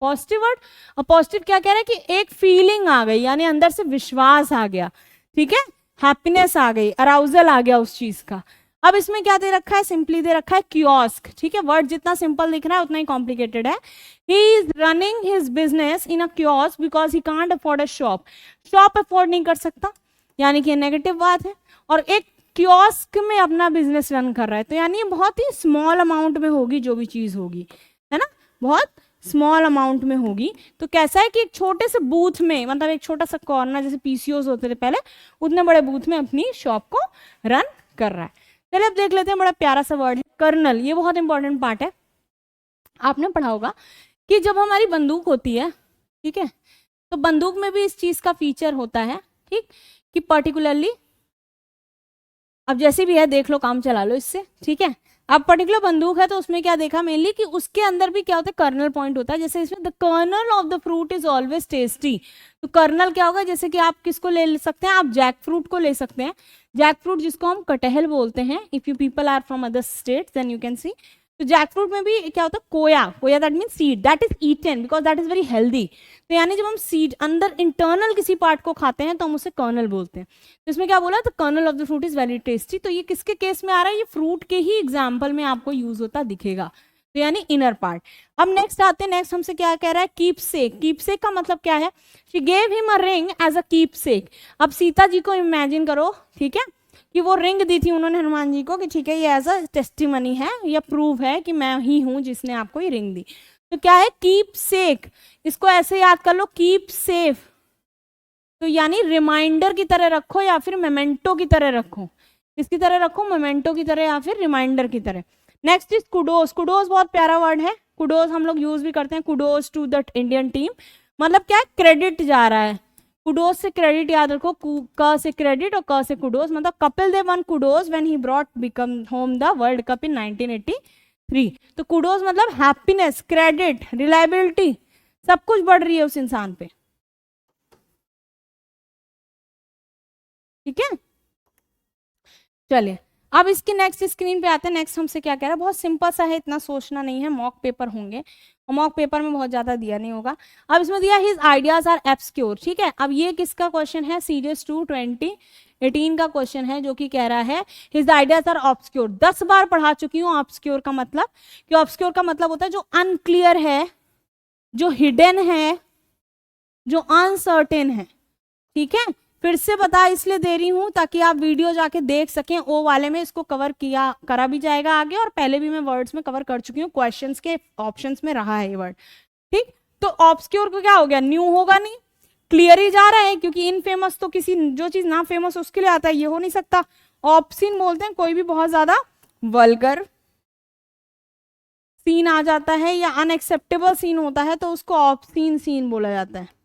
पॉजिटिव वर्ड। और पॉजिटिव क्या कह रहा है कि एक फीलिंग आ गई, यानी अंदर से विश्वास आ गया, ठीक है, हैप्पीनेस आ गई, अराउजल आ गया उस चीज का। अब इसमें क्या दे रखा है, सिंपली दे रखा है कियोस्क, ठीक है, वर्ड जितना सिंपल दिख रहा है उतना ही कॉम्प्लिकेटेड है। He is running his business in a kiosk because he can't afford a shop, shop afford नहीं कर सकता, यानी कि नेगेटिव बात है। और एक कियोस्क में अपना बिजनेस रन कर रहा है, तो यानी बहुत ही स्मॉल अमाउंट में होगी जो भी चीज होगी, है ना, बहुत स्मॉल अमाउंट में होगी। तो कैसा है कि एक छोटे से बूथ में, मतलब एक छोटा सा कॉर्नर, जैसे PCOs होते थे पहले, उतने बड़े बूथ में अपनी शॉप को रन कर रहा है। चलिए अब देख लेते हैं, बड़ा प्यारा सा वर्ड है कर्नल। ये बहुत इंपॉर्टेंट पार्ट है, आपने पढ़ा होगा कि जब हमारी बंदूक होती है, ठीक है, तो बंदूक में भी इस चीज का फीचर होता है, ठीक, कि पर्टिकुलरली, अब जैसे भी है देख लो, काम चला लो इससे, ठीक है। अब पर्टिकुलर बंदूक है तो उसमें क्या देखा मेनली कि उसके अंदर भी क्या होता है, कर्नल पॉइंट होता है। जैसे इसमें the kernel of the fruit is always tasty, तो कर्नल क्या होगा, जैसे कि आप किसको ले सकते हैं, आप जैक फ्रूट को ले सकते हैं। जैक फ्रूट जिसको हम कटहल बोलते हैं, if you people are from other states then you can see. तो जैक फ्रूट में भी क्या होता है, कोया, कोया that mean seed, that is eaten because that is very healthy. तो यानी जब हम सीड अंदर इंटरनल किसी पार्ट को खाते हैं तो हम उसे कर्नल बोलते हैं। तो इसमें क्या बोला, तो kernel of the fruit is very tasty. तो ये किसके केस में आ रहा है, ये फ्रूट के ही एग्जाम्पल में आपको यूज होता दिखेगा, तो यानी इनर पार्ट। अब नेक्स्ट आते हैं, नेक्स्ट हमसे क्या कह रहा है, कीप सेक। कीप सेक का मतलब क्या है, she gave him a ring as a keepsake. अब सीता जी को इमेजिन करो, ठीक है, कि वो रिंग दी थी उन्होंने हनुमान जी को कि ठीक है ये एज अ टेस्टिमनी है, या प्रूव है कि मैं ही हूं जिसने आपको ये रिंग दी। तो क्या है, कीप सेक, इसको ऐसे याद कर लो, कीप सेफ, तो यानी रिमाइंडर की तरह रखो या फिर मेमेंटो की तरह रखो। किसकी तरह रखो, मेमेंटो की तरह या फिर रिमाइंडर की तरह। Next is kudos. कुडोस बहुत प्यारा वर्ड है, कुडोस हम लोग यूज भी करते हैं, kudos to the Indian team, मतलब क्या है, क्रेडिट जा रहा है। कुडोस से क्रेडिट याद रखो, क से क्रेडिट और क से कुडोस, मतलब Kapil Dev won kudos when he brought become home the world cup in 1983। तो कुडोस मतलब हैप्पीनेस, क्रेडिट, रिलायबिलिटी, सब कुछ बढ़ रही है उस इंसान पे, ठीक है। चलिए अब इसकी नेक्स्ट स्क्रीन पे आते हैं। नेक्स्ट हमसे क्या कह रहा है, बहुत सिंपल सा है, इतना सोचना नहीं है, मॉक पेपर होंगे और मॉक पेपर में बहुत ज्यादा दिया नहीं होगा। अब इसमें दिया हिज आइडियाज आर एब्सक्योर, ठीक है। अब ये किसका क्वेश्चन है, सीरियस 2 2018 का क्वेश्चन है, जो कि कह रहा है हिज आइडियाज आर ऑब्सक्योर। 10 बार पढ़ा चुकी हूँ ऑब्सक्योर का मतलब, कि ऑब्सक्योर का मतलब होता है जो अनक्लियर है, जो हिडन है, जो अनसर्टेन है, ठीक है। फिर से बता इसलिए दे रही हूं ताकि आप वीडियो जाके देख सकें, ओ वाले में इसको कवर किया करा भी जाएगा आगे, और पहले भी मैं वर्ड्स में कवर कर चुकी हूँ, क्वेश्चंस के ऑप्शंस में रहा है ये वर्ड, ठीक। तो ऑब्सक्योर को क्या हो गया, न्यू होगा नहीं, क्लियर ही जा रहा है, क्योंकि इनफेमस तो किसी जो चीज ना फेमस उसके लिए आता है, ये हो नहीं सकता। ऑब्सीन बोलते हैं कोई भी बहुत ज्यादा वल्गर सीन आ जाता है या अनएक्सेप्टेबल सीन होता है तो उसको ऑब्सीन सीन बोला जाता है,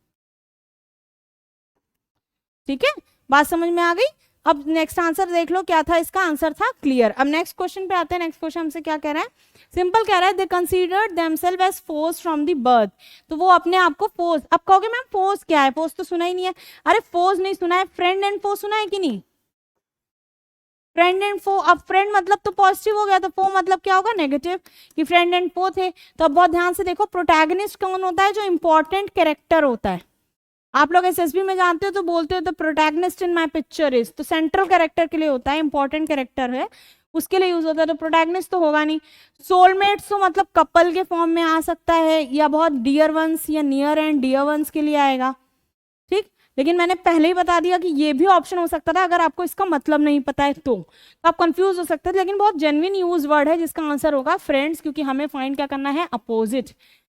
ठीक है। बात समझ में आ गई। अब नेक्स्ट आंसर देख लो क्या था, इसका आंसर था क्लियर। अब नेक्स्ट क्वेश्चन पे आते हैं। नेक्स्ट क्वेश्चन हमसे क्या कह रहा है, सिंपल कह रहा है, they considered themselves as force from the birth. तो वो अपने आप को फोर्स, अब कहोगे मैम फोर्स क्या है, फोर्स तो सुना ही नहीं है। अरे फोर्स नहीं सुना है, फ्रेंड एंड फो सुना है कि नहीं, फ्रेंड एंड फो। अब फ्रेंड मतलब तो पॉजिटिव हो गया, तो फो मतलब क्या होगा, नेगेटिव, कि फ्रेंड एंड फो थे। तो अब बहुत ध्यान से देखो, प्रोटैगनिस्ट कौन होता है, जो इंपॉर्टेंट कैरेक्टर होता है। आप लोग एसएसबी में जानते हो तो बोलते हो the protagonist in my picture is, तो सेंट्रल कैरेक्टर के लिए होता है, इंपॉर्टेंट कैरेक्टर है उसके लिए यूज होता है, तो प्रोटैगनिस्ट तो होगा नहीं। सोलमेट्स तो मतलब कपल के फॉर्म में आ सकता है, या बहुत डियर वंस या नियर एंड डियर वंस के लिए आएगा, ठीक। लेकिन मैंने पहले ही बता दिया कि ये भी ऑप्शन हो सकता था, अगर आपको इसका मतलब नहीं पता है तो आप कंफ्यूज हो सकते थे। लेकिन बहुत जेन्युइन यूज वर्ड है, जिसका आंसर होगा फ्रेंड्स, क्योंकि हमें फाइंड क्या करना है, अपोजिट।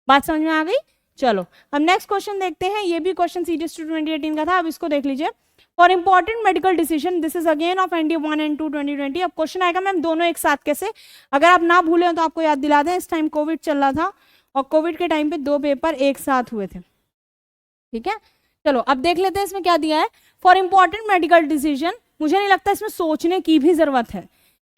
बात समझ में आ गई। चलो अब नेक्स्ट क्वेश्चन देखते हैं। ये भी क्वेश्चन सीरीज 2018 का था, अब इसको देख लीजिए। For important medical decision, this is again of NDA 1 and 2 2020। अब क्वेश्चन आएगा मैम दोनों एक साथ कैसे, अगर आप ना भूले तो आपको याद दिला दें, इस टाइम कोविड चल रहा था और कोविड के टाइम पे 2 पेपर एक साथ हुए थे, ठीक है। चलो अब देख लेते हैं इसमें क्या दिया है। फॉर इंपॉर्टेंट मेडिकल डिसीजन, मुझे नहीं लगता इसमें सोचने की भी जरूरत है,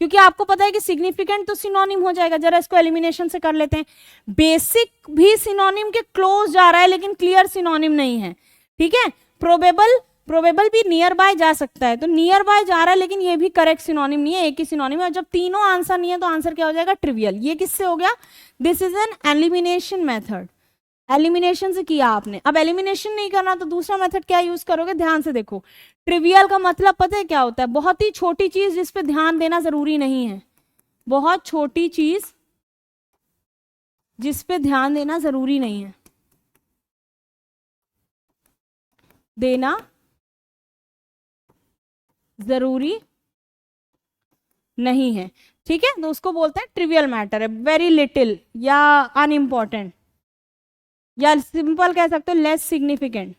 क्योंकि आपको पता है कि सिग्निफिकेंट तो सिनोनिम हो जाएगा। जरा इसको एलिमिनेशन से कर लेते हैं। बेसिक भी सिनोनिम के क्लोज जा रहा है, लेकिन क्लियर सिनोनिम नहीं है, ठीक है। प्रोबेबल भी नियर बाय जा सकता है, तो नियर बाय जा रहा है, लेकिन ये भी करेक्ट सिनोनिम नहीं है, एक ही सिनोनिम है। और जब तीनों आंसर नहीं है तो आंसर क्या हो जाएगा, ट्रिवियल। ये किससे हो गया, this is an elimination method, elimination से किया आपने। अब एलिमिनेशन नहीं करना तो दूसरा मेथड क्या यूज करोगे, ध्यान से देखो। ट्रिवियल का मतलब पता है क्या होता है, बहुत ही छोटी चीज जिस पे ध्यान देना जरूरी नहीं है, बहुत छोटी चीज जिस पे ध्यान देना जरूरी नहीं है, देना जरूरी नहीं है, ठीक है। तो उसको बोलते हैं ट्रिवियल मैटर है, वेरी लिटिल या अनइम्पॉर्टेंट, या सिंपल कह सकते हो लेस सिग्निफिकेंट,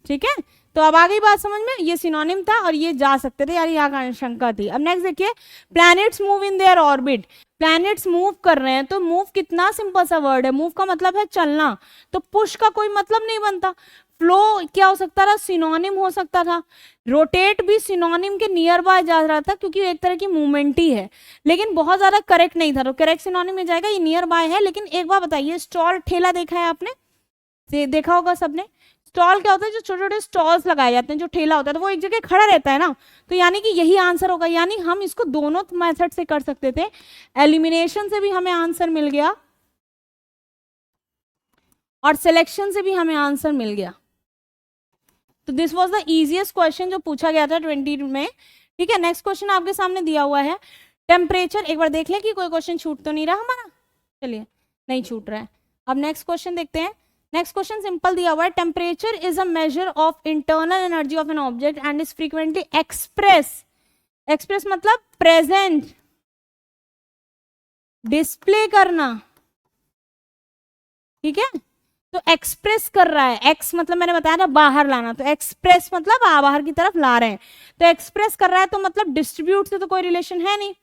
ठीक है। तो अब आ गई बात समझ में, ये सिनोनिम था और ये जा सकते थे यार, यहाँ शंका थी। अब नेक्स्ट देखिए, planets move in their orbit. Planets move कर रहे हैं, तो मूव कितना सिंपल सा वर्ड है, मूव का मतलब है चलना, तो पुश का कोई मतलब नहीं बनता। फ्लो क्या हो सकता था, सिनोनिम हो सकता था। रोटेट भी सिनोनिम के नियर बाय जा रहा था, क्योंकि एक तरह की मूवमेंट ही है, लेकिन बहुत ज्यादा करेक्ट नहीं था, तो करेक्ट सिनोनिम में जाएगा, ये नियर बाय है। लेकिन एक बार बताइए, स्टॉल ठेला देखा है आपने, देखा होगा सबने। स्टॉल क्या होता है, जो छोटे छोटे स्टॉल्स लगाए जाते हैं, जो ठेला होता है, तो वो एक जगह खड़ा रहता है ना, तो यानी कि यही आंसर होगा। यानी हम इसको दोनों मेथड से कर सकते थे, एलिमिनेशन से भी हमें आंसर मिल गया और सिलेक्शन से भी हमें आंसर मिल गया। तो this was the easiest question जो पूछा गया था 20 में, ठीक है। नेक्स्ट क्वेश्चन आपके सामने दिया हुआ है, टेम्परेचर। एक बार देख लें कि कोई क्वेश्चन छूट तो नहीं रहा हमारा, चलिए नहीं छूट रहा है। अब नेक्स्ट क्वेश्चन देखते हैं। नेक्स्ट क्वेश्चन सिंपल दिया हुआ है, temperature is a measure of internal energy of an object and is frequently express, express मतलब प्रेजेंट, डिस्प्ले करना, ठीक है। तो एक्सप्रेस कर रहा है, एक्स मतलब मैंने बताया ना बाहर लाना, तो एक्सप्रेस मतलब बाहर की तरफ ला रहे हैं, तो एक्सप्रेस कर रहा है, तो मतलब डिस्ट्रीब्यूट से तो कोई रिलेशन है नहीं।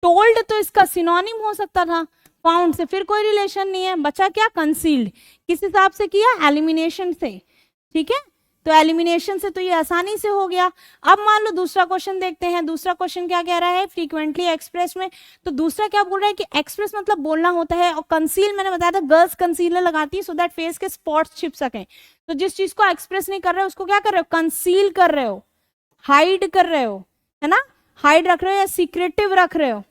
टोल्ड तो इसका सिनोनिम हो सकता था, फाउंड से फिर कोई रिलेशन नहीं है, बचा क्या, कंसील्ड। किस हिसाब से किया, एलिमिनेशन से, ठीक है। तो एलिमिनेशन से तो ये आसानी से हो गया। अब मान लो दूसरा क्वेश्चन देखते हैं। दूसरा क्वेश्चन क्या कह रहा है, फ्रीक्वेंटली एक्सप्रेस में, तो दूसरा क्या बोल रहा है कि एक्सप्रेस मतलब बोलना होता है, और कंसील मैंने बताया था गर्ल्स कंसीलर लगाती है सो दैट फेस के स्पॉट्स छिप सकें। तो जिस चीज को एक्सप्रेस नहीं कर रहे हो उसको क्या कर रहे हो, कंसील कर रहे हो, हाइड कर रहे हो, है ना, हाइड रख रहे हो या सीक्रेटिव रख रहे हो,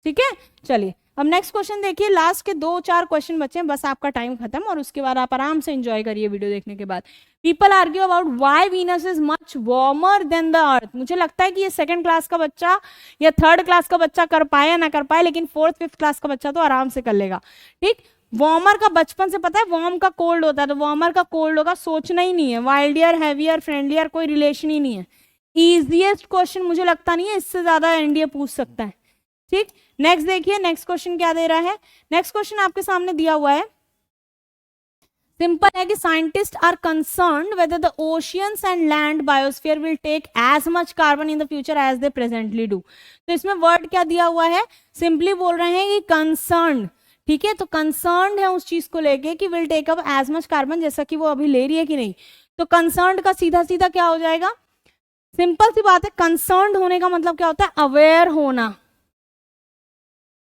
ठीक है। चलिए अब नेक्स्ट क्वेश्चन देखिए, लास्ट के 2-4 क्वेश्चन बचे हैं, बस आपका टाइम खत्म, और उसके बाद आप आराम से एंजॉय करिए वीडियो देखने के बाद। People argue about why Venus is much warmer than the earth. मुझे लगता है कि ये 2nd क्लास का बच्चा या 3rd क्लास का बच्चा कर पाए या ना कर पाए, लेकिन 4th 5th क्लास का बच्चा तो आराम से कर लेगा, ठीक। वार्मर का बचपन से पता है, वार्म का कोल्ड होता है, तो वार्मर का कोल्ड होगा, सोचना ही नहीं है, वाइल्डियर, हैवियर, फ्रेंडलियर, कोई रिलेशन ही नहीं है। इजिएस्ट क्वेश्चन मुझे लगता नहीं है इससे ज्यादा एनडीए पूछ सकता है, ठीक। नेक्स्ट देखिए, नेक्स्ट क्वेश्चन क्या दे रहा है। नेक्स्ट क्वेश्चन आपके सामने दिया हुआ है, सिंपल है कि scientist are concerned whether the oceans and land biosphere will take as much carbon in the future as they presently do. तो इसमें वर्ड क्या दिया हुआ है, सिंपली बोल रहे हैं कि कंसर्न्ड, ठीक है। तो कंसर्न्ड है उस चीज को लेके कि will take up as much carbon, जैसा कि वो अभी ले रही है कि नहीं। तो कंसर्न्ड का सीधा सीधा क्या हो जाएगा, सिंपल सी बात है, कंसर्न्ड होने का मतलब क्या होता है, अवेयर होना,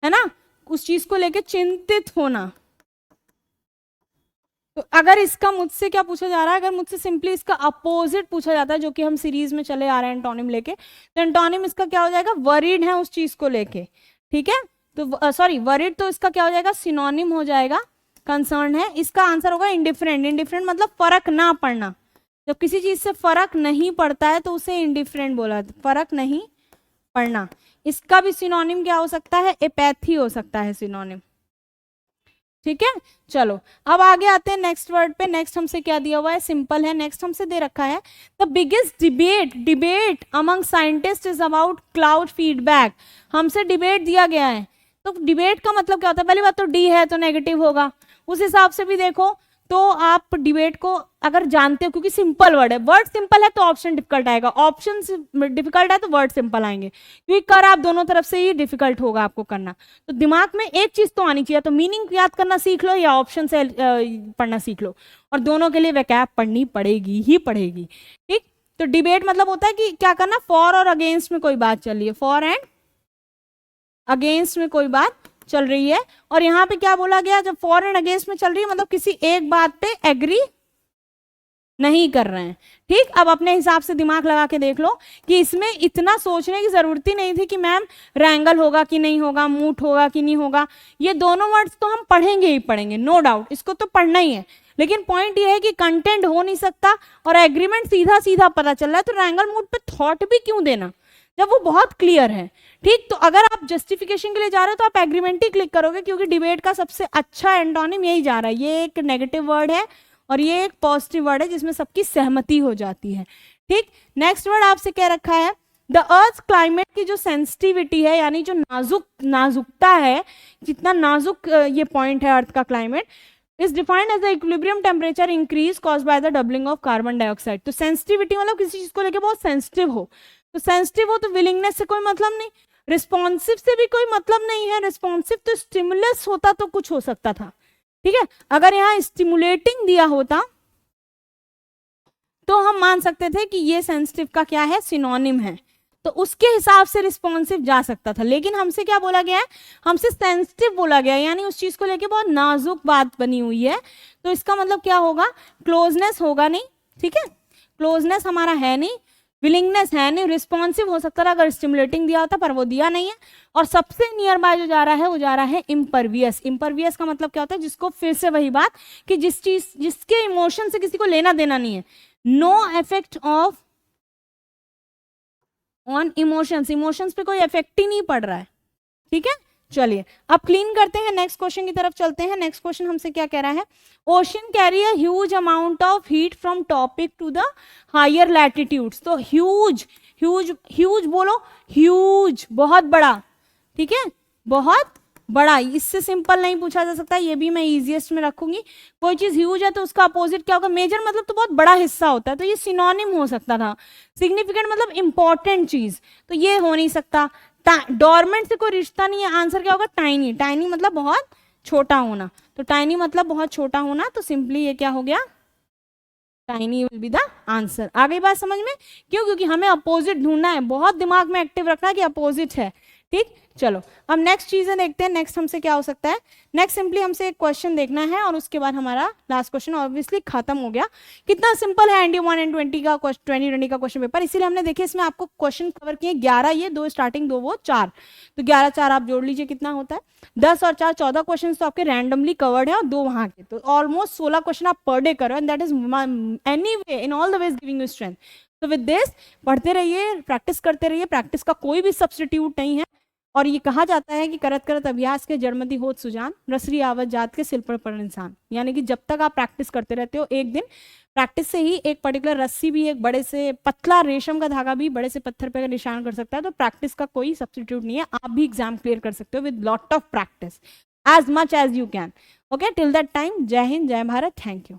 है ना, उस चीज को लेके चिंतित होना। तो अगर इसका मुझसे क्या पूछा जा रहा है, अगर मुझसे सिंपली इसका अपोजिट पूछा जाता है, जो कि हम सीरीज में चले आ रहे हैं एंटोनिम लेके, तो एंटोनिम इसका क्या हो जाएगा, वरीड है उस चीज को लेके, ठीक है, तो सॉरी वरीड, तो इसका क्या हो जाएगा, सिनोनिम हो जाएगा, कंसर्न है, इसका आंसर होगा इंडिफरेंट। इंडिफरेंट मतलब फर्क ना पड़ना, जब किसी चीज से फर्क नहीं पड़ता है तो उसे इंडिफरेंट बोला, फर्क नहीं पड़ना। इसका भी सिनोनिम क्या हो सकता है, एपैथी हो सकता है सिनोनिम, ठीक है। चलो अब आगे आते हैं नेक्स्ट वर्ड पे। नेक्स्ट हमसे क्या दिया हुआ है, सिंपल है, नेक्स्ट हमसे दे रखा है the biggest debate among scientist is about cloud feedback. हमसे डिबेट दिया गया है, तो डिबेट का मतलब क्या होता है, पहली बात तो डी है तो नेगेटिव होगा, उस हिसाब से भी देखो तो आप डिबेट को अगर जानते हो, क्योंकि सिंपल वर्ड है, वर्ड सिंपल है तो ऑप्शन डिफिकल्ट आएगा, ऑप्शन डिफिकल्ट है तो वर्ड सिंपल आएंगे, क्योंकि कर आप दोनों तरफ से ही डिफिकल्ट होगा आपको करना। तो दिमाग में एक चीज तो आनी चाहिए, तो मीनिंग याद करना सीख लो या ऑप्शन से पढ़ना सीख लो, और दोनों के लिए वैकैब पढ़नी पड़ेगी ही पड़ेगी, ठीक। तो डिबेट मतलब होता है कि क्या करना, फॉर और अगेंस्ट में कोई बात चल रही है, फॉर एंड अगेंस्ट में कोई बात चल रही है, और यहां पे क्या बोला गया, जब फॉर एंड अगेंस्ट में चल रही है मतलब किसी एक बात पे एग्री नहीं कर रहे हैं, ठीक। अब अपने हिसाब से दिमाग लगा के देख लो कि इसमें इतना सोचने की जरूरत ही नहीं थी कि मैम रैंगल होगा कि नहीं होगा, मूट होगा कि नहीं होगा, ये दोनों वर्ड्स तो हम पढ़ेंगे ही पढ़ेंगे, नो डाउट, इसको तो पढ़ना ही है, लेकिन पॉइंट ये है कि कंटेंट हो नहीं सकता और एग्रीमेंट सीधा सीधा पता चल रहा है, तो रैंगल मूट पे थॉट भी क्यों देना जब वो बहुत क्लियर है, ठीक। तो अगर आप जस्टिफिकेशन के लिए जा रहे हो तो आप एग्रीमेंट ही क्लिक करोगे, क्योंकि डिबेट का सबसे अच्छा एंटोनिम यही जा रहा है, ये एक नेगेटिव वर्ड है और ये एक पॉजिटिव वर्ड है जिसमें सबकी सहमति हो जाती है, ठीक। नेक्स्ट वर्ड आपसे क्या रखा है, द अर्थ क्लाइमेट की जो सेंसिटिविटी है, यानी जो नाजुकता है, जितना नाजुक ये पॉइंट है अर्थ का climate, is defined as the equilibrium temperature increase cause by the doubling of carbon dioxide. तो सेंसिटिविटी मतलब किसी चीज को लेकर बहुत सेंसिटिव हो, तो सेंसिटिव हो तो विलिंगनेस से कोई मतलब नहीं, रिस्पॉन्सिव से भी कोई मतलब नहीं है, रिस्पॉन्सिव तो स्टिमुलस होता तो कुछ हो सकता था, ठीक है। अगर यहाँ स्टिमुलेटिंग दिया होता तो हम मान सकते थे कि ये सेंसिटिव का क्या है, सिनोनिम है, तो उसके हिसाब से रिस्पॉन्सिव जा सकता था, लेकिन हमसे क्या बोला गया है, हमसे सेंसिटिव बोला गया है, यानी उस चीज को लेके बहुत नाजुक बात बनी हुई है, तो इसका मतलब क्या होगा, क्लोजनेस होगा नहीं, ठीक है, क्लोजनेस हमारा है नहीं, विलिंगनेस है नहीं, रिस्पॉन्सिव हो सकता था अगर स्टिमुलेटिंग दिया होता, पर वो दिया नहीं है, और सबसे नियर बाय जो जा रहा है वो जा रहा है इम्परवियस। इम्परवियस का मतलब क्या होता है, जिसको फिर से वही बात कि जिसके इमोशन से किसी को लेना देना नहीं है, no effect of on emotions, emotions पे कोई इफेक्ट ही नहीं पड़ रहा है, ठीक है। चलिए अब क्लीन करते हैं, नेक्स्ट क्वेश्चन की तरफ चलते हैं। नेक्स्ट क्वेश्चन हमसे क्या कह रहा है, ocean carry a huge amount of heat from topic to the higher latitudes. तो ह्यूज ह्यूज ह्यूज बोलो, ह्यूज बहुत बड़ा, ठीक है, बहुत बड़ा, इससे सिंपल नहीं पूछा जा सकता, ये भी मैं इजीएस्ट में रखूंगी। कोई चीज ह्यूज है तो उसका अपोजिट क्या होगा, मेजर मतलब तो बहुत बड़ा हिस्सा होता है, तो ये सिनोनिम हो सकता था। सिग्निफिकेंट मतलब इंपॉर्टेंट चीज, तो ये हो नहीं सकता। डॉर्मेंट से कोई रिश्ता नहीं है, आंसर क्या होगा, टाइनी। टाइनी मतलब बहुत छोटा होना, तो टाइनी मतलब बहुत छोटा होना, तो सिंपली ये क्या हो गया, tiny will be the answer. आ गई बात समझ में, क्यों, क्योंकि हमें अपोजिट ढूंढना है, बहुत दिमाग में एक्टिव रखना है कि अपोजिट है, ठीक। चलो अब नेक्स्ट चीजें देखते हैं, नेक्स्ट हमसे क्या हो सकता है। नेक्स्ट सिंपली हमसे एक क्वेश्चन देखना है और उसके बाद हमारा लास्ट क्वेश्चन ऑब्वियसली खत्म हो गया। कितना सिंपल है एनडी 1 एंड 20 का 2020 का क्वेश्चन पेपर, इसीलिए हमने देखिए इसमें आपको क्वेश्चन कवर किए 11, ये 2 स्टार्टिंग 2 वो 4, तो 11 4 आप जोड़ लीजिए कितना होता है, 10 और 4 14 क्वेश्चन तो आपके रैंडमली कवर्ड है और 2 वहां के, तो ऑलमोस्ट 16 क्वेश्चन आप पर डे करो, and that is any way in all the ways giving you strength. तो विद दिस पढ़ते रहिए, प्रैक्टिस करते रहिए, प्रैक्टिस का कोई भी सब्स्टिट्यूट नहीं है, और ये कहा जाता है कि करत करत अभ्यास के जड़मति होत सुजान, रसरी आवत जात के सिल पर इंसान, यानी कि जब तक आप प्रैक्टिस करते रहते हो, एक दिन प्रैक्टिस से ही एक पर्टिकुलर रस्सी भी, एक बड़े से पतला रेशम का धागा भी बड़े से पत्थर पर निशान कर सकता है। तो प्रैक्टिस का कोई सब्स्टिट्यूट नहीं है, आप भी एग्जाम क्लियर कर सकते हो with lot of practice, as much as you can. Okay, till that time, जय हिंद, जय भारत, थैंक यू।